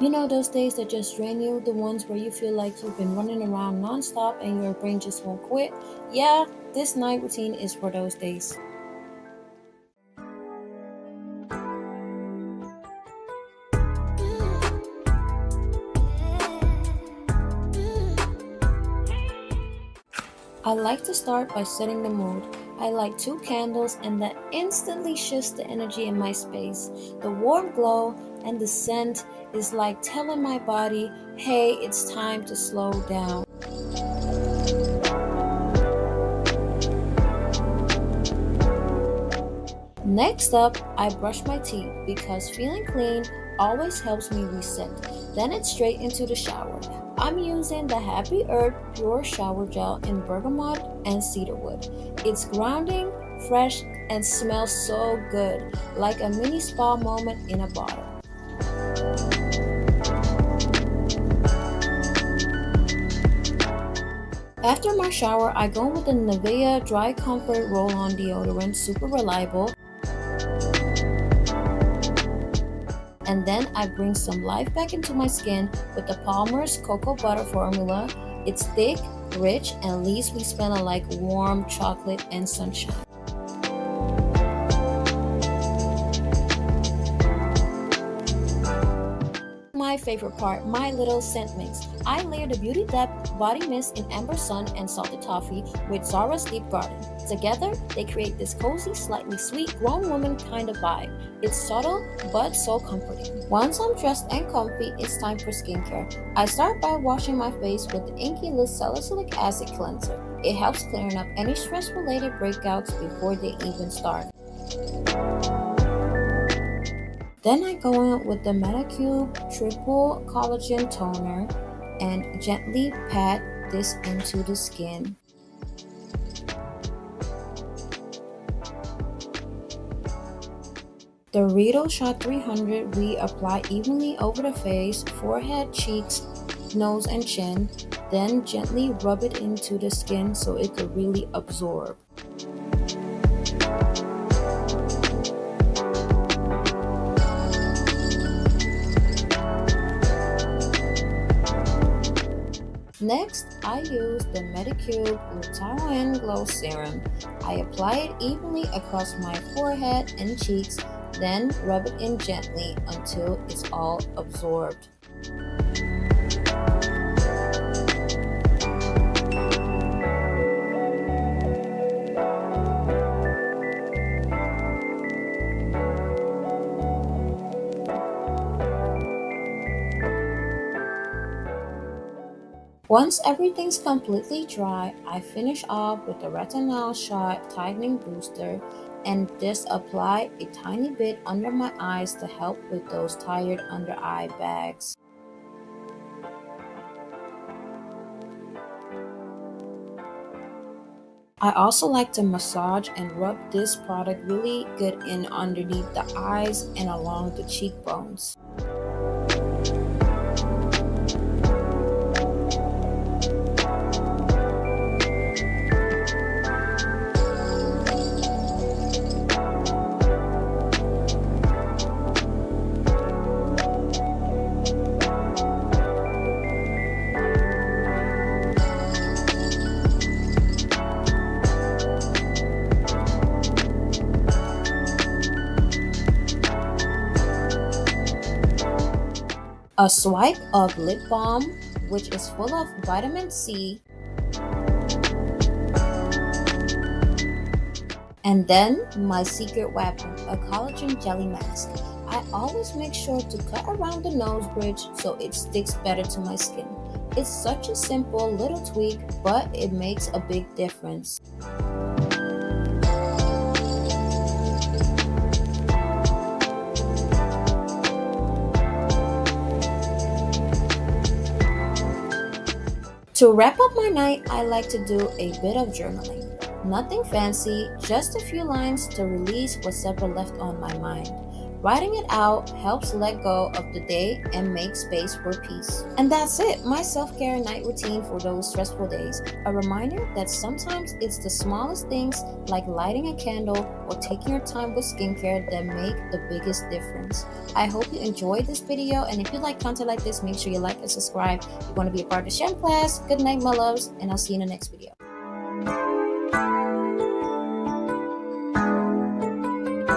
You know those days that just drain you, the ones where you feel like you've been running around nonstop and your brain just won't quit? Yeah, this night routine is for those days. I like to start by setting the mood. I light two candles and that instantly shifts the energy in my space. The warm glow and the scent is like telling my body, hey, it's time to slow down. Next up, I brush my teeth because feeling clean always helps me reset. Then it's straight into the shower. I'm using the Happy Earth Pure Shower Gel in bergamot and cedarwood. It's grounding, fresh, and smells so good, like a mini spa moment in a bottle. After my shower, I go with the Nivea Dry Comfort Roll-On Deodorant, super reliable. And then I bring some life back into my skin with the Palmer's Cocoa Butter Formula. It's thick, rich, and leaves me smelling like warm chocolate and sunshine. My favorite part, my little scent mix. I layer the Beauty Depth Body Mist in Amber Sun and Salted Toffee with Zara's Deep Garden. Together, they create this cozy, slightly sweet, grown woman kind of vibe. It's subtle, but so comforting. Once I'm dressed and comfy, it's time for skincare. I start by washing my face with the Inky List Salicylic Acid Cleanser. It helps clearing up any stress-related breakouts before they even start. Then I go in with the Metacube Triple Collagen Toner and gently pat this into the skin. The Riedel Shot 300 we apply evenly over the face, forehead, cheeks, nose, and chin, then gently rub it into the skin so it could really absorb. Next, I use the Medicube Glutathione Glow Serum. I apply it evenly across my forehead and cheeks, then rub it in gently until it's all absorbed. Once everything's completely dry, I finish off with the retinol shot tightening booster and just apply a tiny bit under my eyes to help with those tired under eye bags. I also like to massage and rub this product really good in underneath the eyes and along the cheekbones. A swipe of lip balm, which is full of vitamin C, and then my secret weapon, a collagen jelly mask. I always make sure to cut around the nose bridge so it sticks better to my skin. It's such a simple little tweak, but it makes a big difference. To wrap up my night, I like to do a bit of journaling. Nothing fancy, just a few lines to release what's ever left on my mind. Writing it out helps let go of the day and make space for peace. And that's it, my self care night routine for those stressful days. A reminder that sometimes it's the smallest things like lighting a candle or taking your time with skincare that make the biggest difference. I hope you enjoyed this video, and if you like content like this, make sure you like and subscribe. If you want to be a part of the SHAM class, good night, my loves, and I'll see you in the next video.